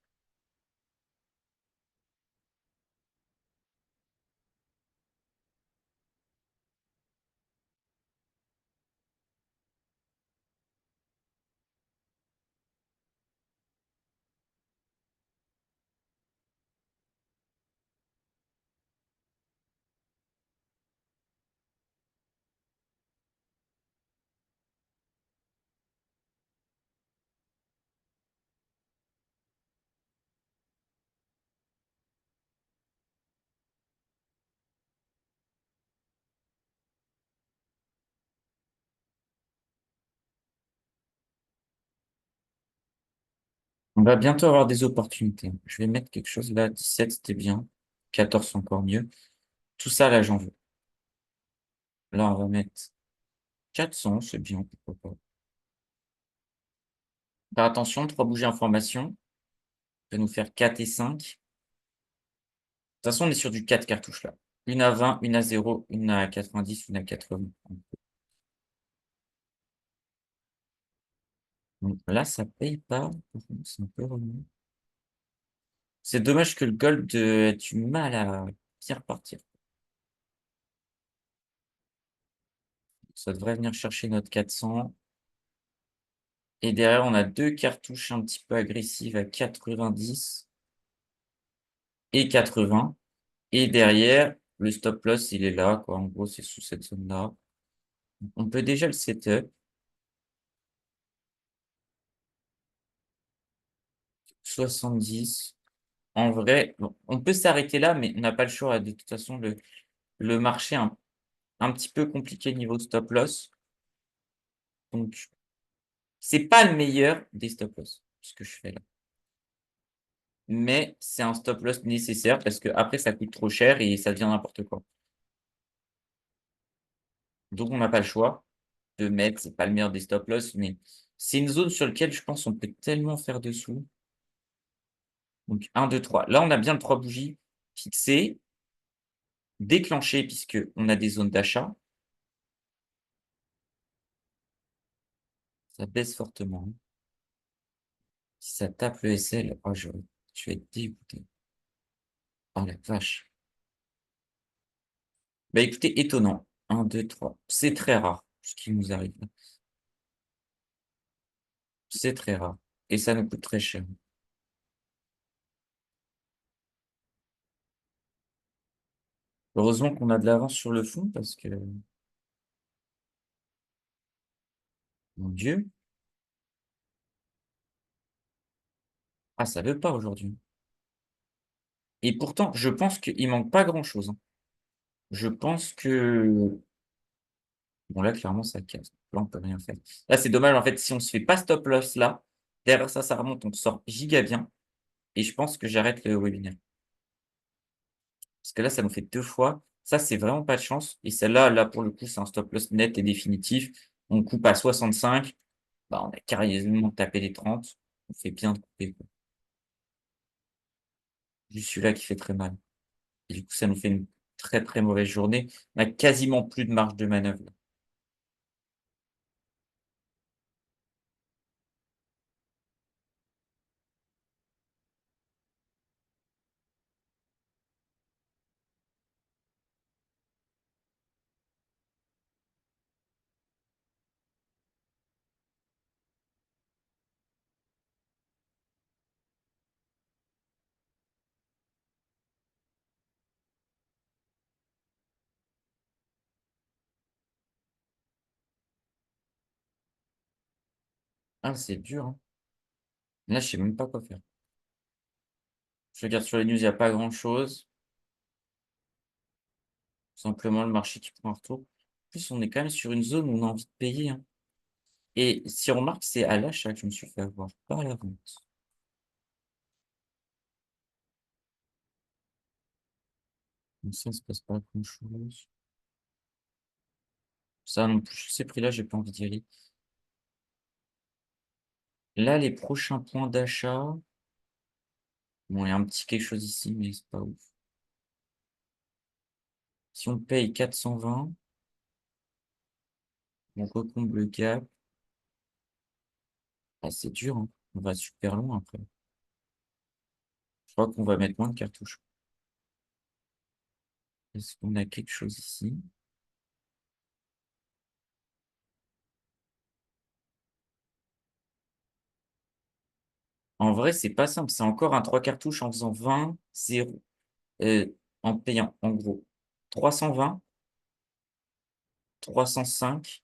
On va bientôt avoir des opportunités. Je vais mettre quelque chose là. 17, c'était bien. 14, encore mieux. Tout ça, là, j'en veux. Là, on va mettre 400, c'est bien, pourquoi pas. Faire attention, 3 bougies information. Ça va nous faire 4 et 5. De toute façon, on est sur du 4 cartouches là. Une à 20, une à 0, une à 90, une à 80. Donc là, ça paye pas. C'est un peu remuant. C'est dommage que le gold ait du mal à bien repartir. Ça devrait venir chercher notre 400. Et derrière, on a deux cartouches un petit peu agressives à 90 et 80. Et derrière, le stop loss, il est là, quoi. En gros, c'est sous cette zone-là. On peut déjà le setup. 70. En vrai, bon, on peut s'arrêter là, mais on n'a pas le choix. De toute façon, le marché est un petit peu compliqué niveau stop loss. Donc, c'est pas le meilleur des stop loss, ce que je fais là. Mais c'est un stop loss nécessaire parce que après ça coûte trop cher et ça devient n'importe quoi. Donc on n'a pas le choix de mettre, c'est pas le meilleur des stop loss, mais c'est une zone sur laquelle je pense on peut tellement faire dessous. Donc un, 2, 3. Là, on a bien 3 bougies fixées, déclenchées puisque on a des zones d'achat. Ça baisse fortement, hein. Si ça tape le SL, oh je vais être dégoûté. Oh la vache. Bah écoutez, étonnant. Un, 2, 3. C'est très rare ce qui nous arrive là. C'est très rare et ça nous coûte très cher. Heureusement qu'on a de l'avance sur le fond parce que, mon Dieu, ah ça veut pas aujourd'hui. Et pourtant, je pense qu'il manque pas grand-chose, hein. Je pense que bon là, clairement, ça casse. Là, on peut rien faire. Là, c'est dommage, en fait, si on se fait pas stop loss là, derrière ça, ça remonte, on sort giga bien et je pense que j'arrête le webinaire. Parce que là, ça nous fait 2 fois. Ça, c'est vraiment pas de chance et celle-là, là, pour le coup, c'est un stop loss net et définitif. On coupe à 65, bah, on a carrément tapé les 30. On fait bien de couper, quoi. Juste celui-là qui fait très mal. Et du coup, ça nous fait une très, très mauvaise journée. On a quasiment plus de marge de manœuvre là. Ah, c'est dur, hein. Là, je sais même pas quoi faire. Je regarde sur les news, il y a pas grand-chose. Simplement le marché qui prend un retour. En plus, on est quand même sur une zone où on a envie de payer, hein. Et si on remarque, c'est à l'achat que je me suis fait avoir, pas à la vente. Donc ça, il se passe pas grand-chose. Ça non plus, ces prix-là, j'ai pas envie d'y aller. Là, les prochains points d'achat, bon, il y a un petit quelque chose ici, mais c'est pas ouf. Si on paye 420, on recomble le gap. Ah, c'est dur, hein. On va super loin après. Je crois qu'on va mettre moins de cartouches. Est-ce qu'on a quelque chose ici? En vrai, c'est pas simple. C'est encore un 3 cartouches en faisant 20, 0, en payant, en gros, 320, 305,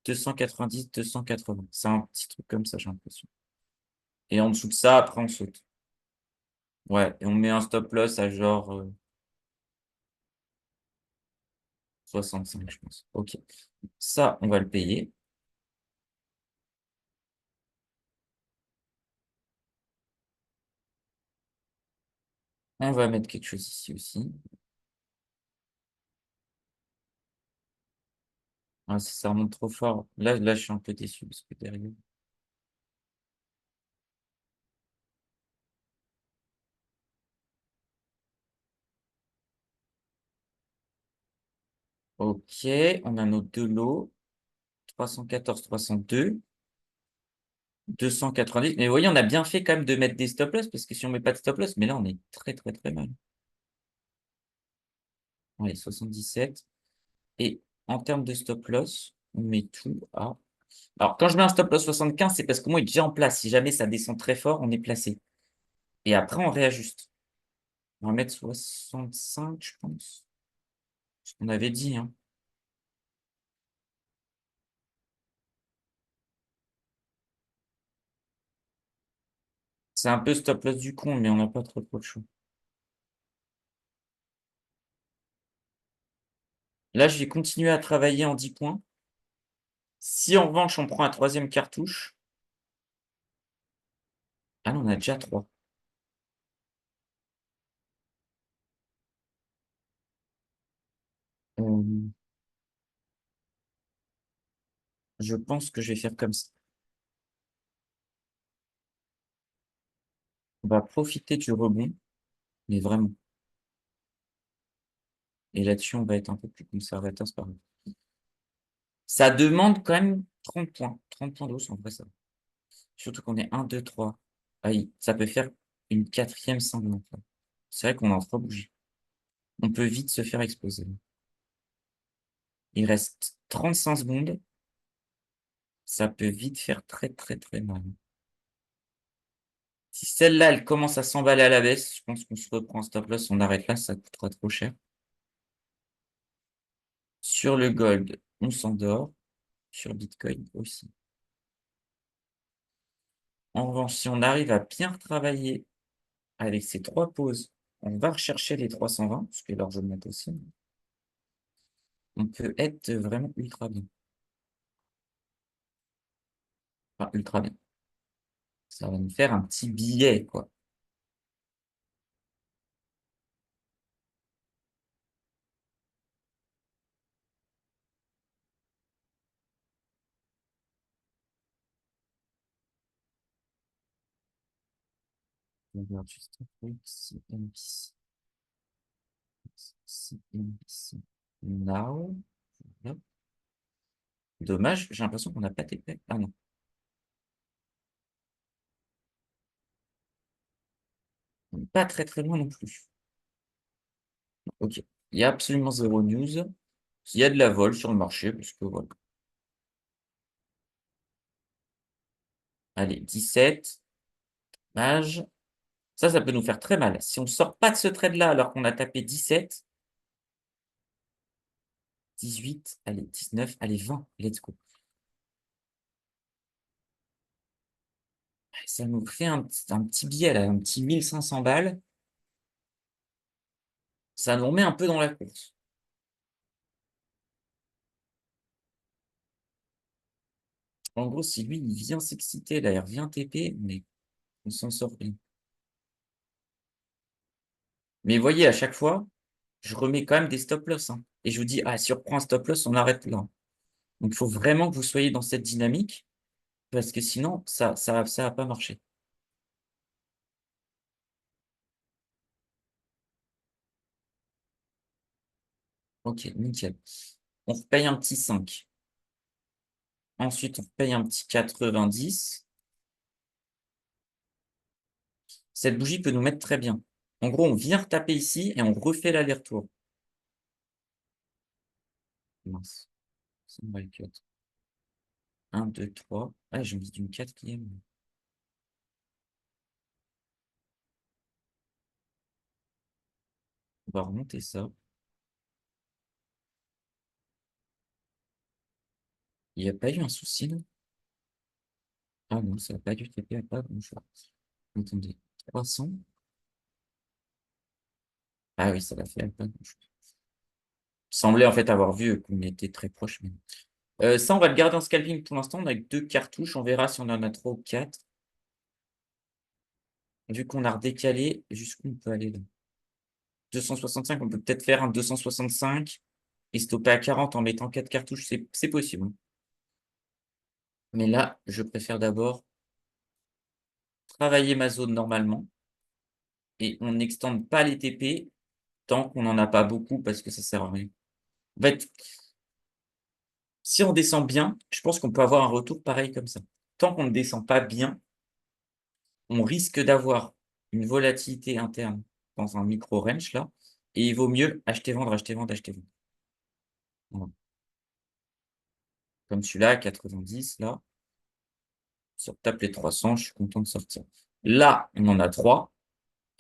290, 280. C'est un petit truc comme ça, j'ai l'impression. Et en dessous de ça, après, on saute. Ouais, et on met un stop loss à genre 65, je pense. Ok. Ça, on va le payer. On va mettre quelque chose ici aussi. Ah, si ça remonte trop fort. Là, je suis un peu déçu parce que derrière. Ok, on a nos deux lots. 314, 302. 290. Mais vous voyez, on a bien fait quand même de mettre des stop loss, parce que si on met pas de stop loss, mais là, on est très, très, très mal. Allez, 77. Et en termes de stop loss, on met tout à... Alors, quand je mets un stop loss 75, c'est parce que moi, il est déjà en place. Si jamais ça descend très fort, on est placé. Et après, on réajuste. On va mettre 65, je pense. Ce qu'on avait dit, hein. C'est un peu stop loss du con, mais on n'a pas trop de choix. Là, je vais continuer à travailler en 10 points. Si en revanche, on prend un troisième cartouche... Ah non, on a déjà 3. Je pense que je vais faire comme ça. On va profiter du rebond, mais vraiment. Et là-dessus, on va être un peu plus conservateur, c'est pas grave. Ça demande quand même 30 points. 30 points d'os, en vrai, ça va. Surtout qu'on est 1, 2, 3. Aïe, ça peut faire une quatrième sanglante, là. C'est vrai qu'on a 3 bougies. On peut vite se faire exploser. Il reste 35 secondes. Ça peut vite faire très, très, très mal. Si celle-là, elle commence à s'emballer à la baisse, je pense qu'on se reprend en stop loss. On arrête là, ça coûtera trop cher. Sur le gold, on s'endort. Sur Bitcoin aussi. En revanche, si on arrive à bien travailler avec ces 3 pauses, on va rechercher les 320, ce qui est largement possible. On peut être vraiment ultra bien. Enfin, ultra bien. Ça va nous faire un petit billet, quoi. On regarde juste un truc, CNBC. CNBC. Now. Voilà. Dommage, j'ai l'impression qu'on n'a pas TP. Ah non. On n'est pas très très loin non plus. Ok. Il y a absolument zéro news. Il y a de la vol sur le marché, parce que voilà. Allez, 17. Mage. Ça peut nous faire très mal. Si on sort pas de ce trade-là alors qu'on a tapé 17, 18, allez, 19, allez, 20, let's go. Ça nous fait un petit billet, là, un petit 1500 balles. Ça nous remet un peu dans la course. En gros, si lui, il vient s'exciter, là, il revient TP, mais on s'en sort bien. Mais vous voyez, à chaque fois, je remets quand même des stop loss, hein. Et je vous dis, ah, si on reprend un stop loss, on arrête là. Donc, il faut vraiment que vous soyez dans cette dynamique, parce que sinon, ça va pas marcher. Ok, nickel. On repaye un petit 5. Ensuite, on paye un petit 90. Cette bougie peut nous mettre très bien. En gros, on vient retaper ici et on refait l'aller-retour. Mince. Ça me va le cut. 1, 2, 3. Ah, j'ai envie d'une quatrième. On va remonter ça. Il n'y a pas eu un souci, là? Ah non, ça n'a pas dû taper à pas grand-chose. Attendez. 300. Ah oui, ça l'a fait à pas grand-chose. Semblait en fait avoir vu qu'on était très proche. Mais... ça, on va le garder en scalping pour l'instant. On a que 2 cartouches. On verra si on en a 3 ou 4. Vu qu'on a redécalé, jusqu'où on peut aller là? 265, on peut peut-être faire un 265 et stopper à 40 en mettant 4 cartouches. C'est possible, hein. Mais là, je préfère d'abord travailler ma zone normalement et on n'extende pas les TP tant qu'on n'en a pas beaucoup parce que ça sert à rien. En fait, si on descend bien, je pense qu'on peut avoir un retour pareil comme ça. tant qu'on ne descend pas bien, on risque d'avoir une volatilité interne dans un micro range là et il vaut mieux acheter, vendre, acheter, vendre, acheter, vendre. Voilà. Comme celui-là à 90 là, ça tape les 300, je suis content de sortir. Là, on en a 3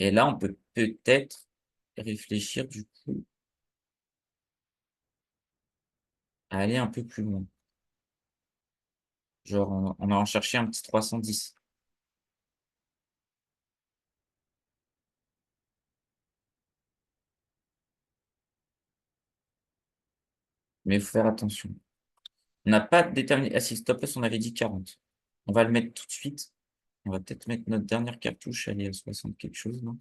et là, on peut peut-être réfléchir du coup à aller un peu plus loin. Genre, on va en chercher un petit 310. Mais il faut faire attention. On n'a pas déterminé. Ah si, stop loss, on avait dit 40. On va le mettre tout de suite. On va peut-être mettre notre dernière cartouche, elle est à 60 quelque chose, non?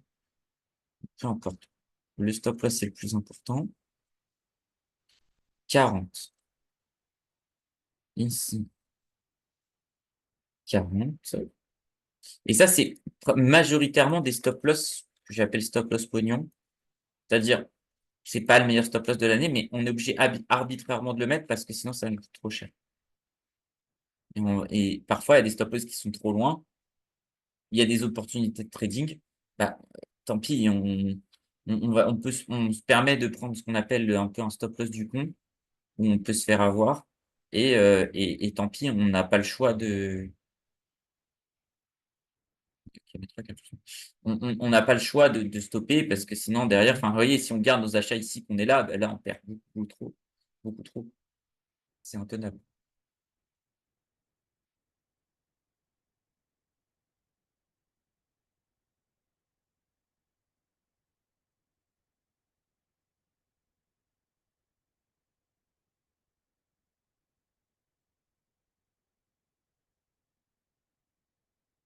Peu importe. Le stop loss, c'est le plus important. 40. Ici, 40. Et ça, c'est majoritairement des stop loss que j'appelle stop loss pognon. C'est-à-dire, c'est pas le meilleur stop loss de l'année, mais on est obligé arbitrairement de le mettre parce que sinon, ça nous coûte trop cher. Et parfois, il y a des stop loss qui sont trop loin. Il y a des opportunités de trading. Bah, tant pis, on se permet de prendre ce qu'on appelle un peu un stop loss du con, où on peut se faire avoir. Et tant pis, on n'a pas le choix de. On n'a pas le choix de stopper parce que sinon, derrière, enfin, vous voyez, si on garde nos achats ici, qu'on est là, bah, là, on perd beaucoup trop. Beaucoup trop. C'est intenable.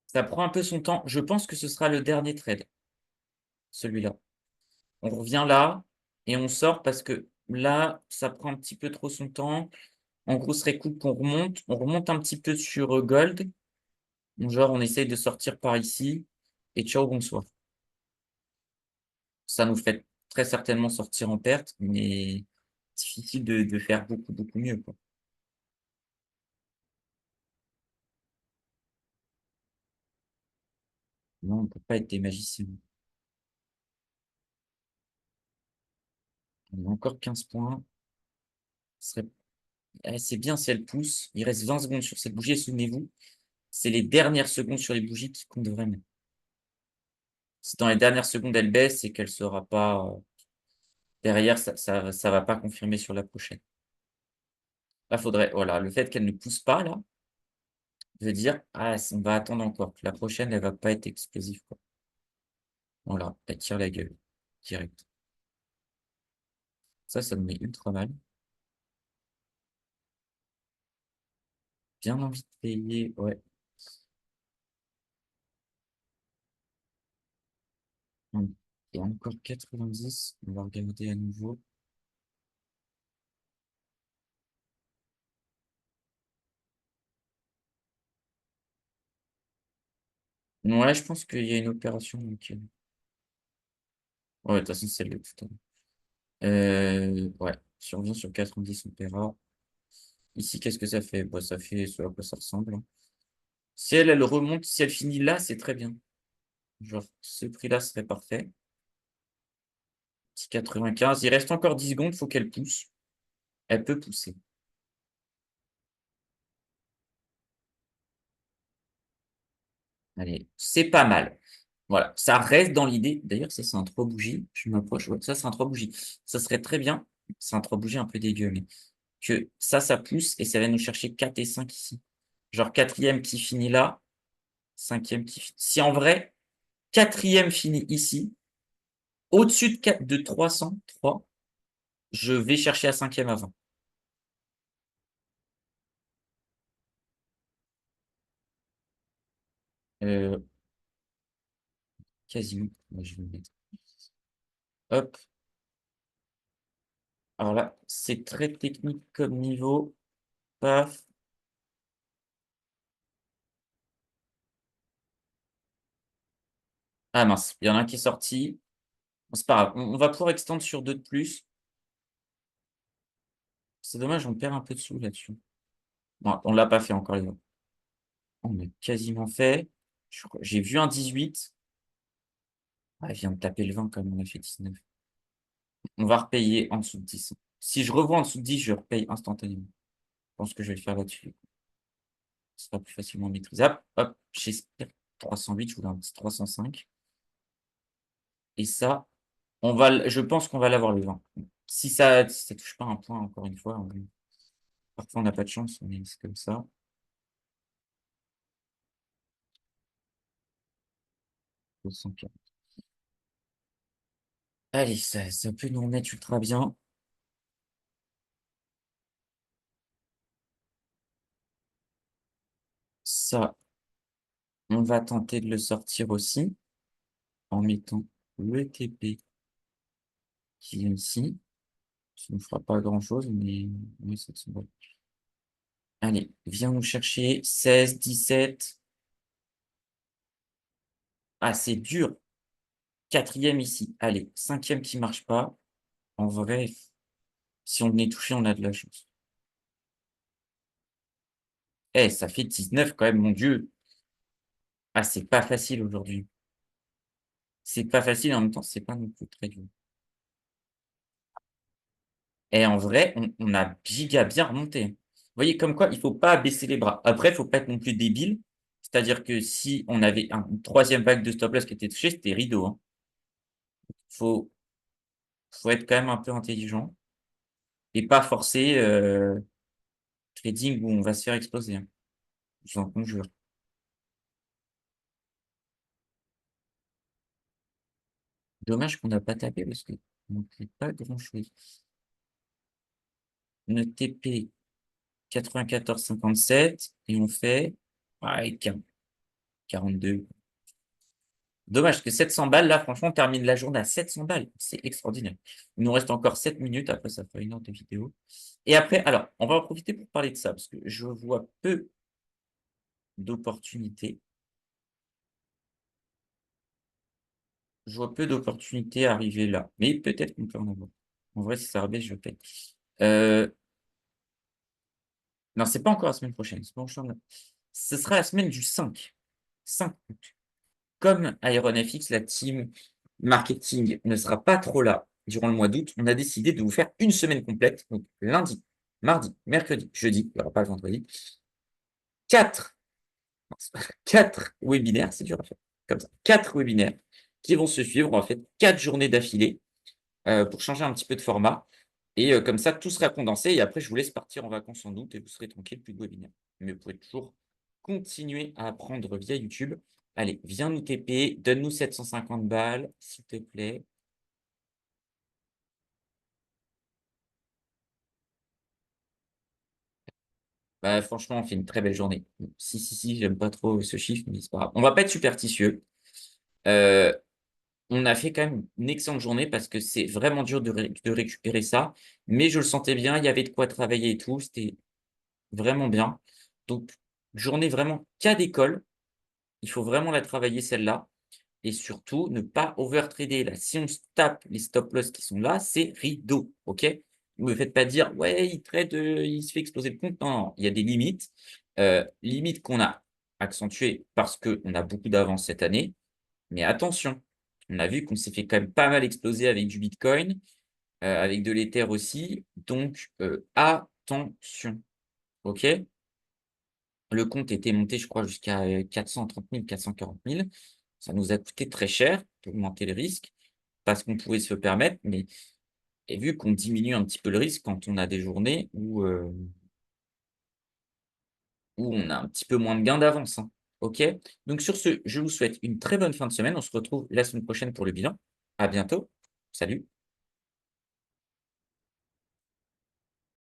Ça prend un peu son temps. Je pense que ce sera le dernier trade, celui-là. On revient là et on sort parce que là, ça prend un petit peu trop son temps. En gros, ce serait cool qu'on remonte. On remonte un petit peu sur Gold. Donc, genre, on essaye de sortir par ici. Et ciao, bonsoir. Ça nous fait très certainement sortir en perte, mais difficile de faire beaucoup, beaucoup mieux, quoi. Non, on ne peut pas être des magiciens. On a encore 15 points. Ce serait... C'est bien si elle pousse. Il reste 20 secondes sur cette bougie. Et souvenez-vous, c'est les dernières secondes sur les bougies qui comptent vraiment. Si dans les dernières secondes, elle baisse, c'est qu'elle sera pas derrière, ça va pas confirmer sur la prochaine. Là, faudrait, voilà, le fait qu'elle ne pousse pas là, veut dire, ah, on va attendre encore. La prochaine, elle va pas être explosive, quoi. Voilà, elle tire la gueule direct. Ça me met ultra mal. Bien envie de payer, ouais. Et encore 90. On va regarder à nouveau. Ouais, je pense qu'il y a une opération. Donc, ouais, de toute façon, c'est le tout à l'heure. Ouais, si on revient sur 90, on paiera. Ici, qu'est-ce que ça fait? Bah, ça fait ce à quoi ça ressemble, hein. Si elle remonte, si elle finit là, c'est très bien. Genre, ce prix-là serait parfait. Petit 95. Il reste encore 10 secondes, faut qu'elle pousse. Elle peut pousser. Allez, c'est pas mal. Voilà, ça reste dans l'idée. D'ailleurs, ça, c'est un 3 bougies. Je m'approche. Ouais, ça, c'est un 3 bougies. Ça serait très bien. C'est un 3 bougies un peu dégueu, mais que ça pousse et ça va nous chercher 4 et 5 ici. Genre quatrième qui finit là, cinquième qui finit. Si en vrai, quatrième finit ici, au-dessus de 303, je vais chercher à cinquième avant. Euh, Quasiment. Moi, je vais le mettre. Hop. Alors là, c'est très technique comme niveau. Paf. Ah mince, il y en a un qui est sorti. Bon, c'est pas grave. On va pouvoir extendre sur deux de plus. C'est dommage, on perd un peu de sous là-dessus. Bon, on l'a pas fait encore les gars. On a quasiment fait. J'ai vu un 18. Ah, il vient de taper le 20 comme on a fait 19. On va repayer en dessous de 10. Si je revois en dessous de 10, je repaye instantanément. Je pense que je vais le faire là-dessus. Ce sera plus facilement maîtrisable. Hop, j'espère 308, je voulais un petit 305. Et ça, je pense qu'on va l'avoir le 20. Si ça touche pas un point, encore une fois, parfois on n'a pas de chance, mais c'est comme ça. 240. Allez, ça peut nous remettre ultra bien. Ça, on va tenter de le sortir aussi en mettant le TP qui vient ici. Ça ne fera pas grand-chose, mais oui, ça te semble. Allez, viens nous chercher 16, 17. Ah, c'est dur. Quatrième ici. Allez, cinquième qui marche pas. En vrai, si on est touché, on a de la chance. Eh, ça fait 19 quand même, mon Dieu. Ah, c'est pas facile aujourd'hui. C'est pas facile, en même temps, c'est pas non plus très dur. Et en vrai, on a giga bien remonté. Vous voyez, comme quoi, il faut pas baisser les bras. Après, il faut pas être non plus débile. C'est-à-dire que si on avait une troisième vague de stop loss qui était touchée, c'était rideau, hein. Faut, faut être quand même un peu intelligent et pas forcer trading où on va se faire exploser, hein. Je vous en conjure. Dommage qu'on n'a pas tapé parce que on ne fait pas grand-chose. Notre TP 94,57 et on fait ouais, 42. Dommage que 700 balles, là, franchement, on termine la journée à 700 balles. C'est extraordinaire. Il nous reste encore 7 minutes. Après, ça fera une heure de vidéo. Et après, alors, on va en profiter pour parler de ça parce que je vois peu d'opportunités. Je vois peu d'opportunités arriver là. Mais peut-être qu'on peut en avoir. En vrai, si ça rebaisse, je paye. Euh, non, c'est pas encore la semaine prochaine. Ce sera la semaine du 5 août. Comme IronFX, la team marketing ne sera pas trop là durant le mois d'août, on a décidé de vous faire une semaine complète. Donc lundi, mardi, mercredi, jeudi, il n'y aura pas le vendredi. 4, 4 webinaires, c'est dur à faire. Comme ça. 4 webinaires qui vont se suivre. On va faire 4 journées d'affilée pour changer un petit peu de format. Et comme ça, tout sera condensé. Et après, je vous laisse partir en vacances en août et vous serez tranquille, plus de webinaire. Mais vous pouvez toujours continuer à apprendre via YouTube. Allez, viens nous TP, donne-nous 750 balles, s'il te plaît. Bah, franchement, on fait une très belle journée. Si, j'aime pas trop ce chiffre, mais c'est pas grave. On va pas être superstitieux. Euh, on a fait quand même une excellente journée parce que c'est vraiment dur de récupérer ça. Mais je le sentais bien, il y avait de quoi travailler et tout. C'était vraiment bien. Donc, journée vraiment cas d'école. Il faut vraiment la travailler celle-là. Et surtout, ne pas overtrader là. Si on se tape les stop loss qui sont là, c'est rideau, OK? Ne me faites pas dire: «Ouais, il trade, il se fait exploser le compte». Non, non, il y a des limites, limites qu'on a accentuées parce qu'on a beaucoup d'avance cette année. Mais attention, on a vu qu'on s'est fait quand même pas mal exploser avec du bitcoin, avec de l'ether aussi. Donc, attention, OK? Le compte était monté, je crois, jusqu'à 430 000, 440 000. Ça nous a coûté très cher d'augmenter le risque parce qu'on pouvait se le permettre, mais et vu qu'on diminue un petit peu le risque quand on a des journées où on a un petit peu moins de gains d'avance, hein. OK? Donc sur ce, je vous souhaite une très bonne fin de semaine. On se retrouve la semaine prochaine pour le bilan. À bientôt. Salut.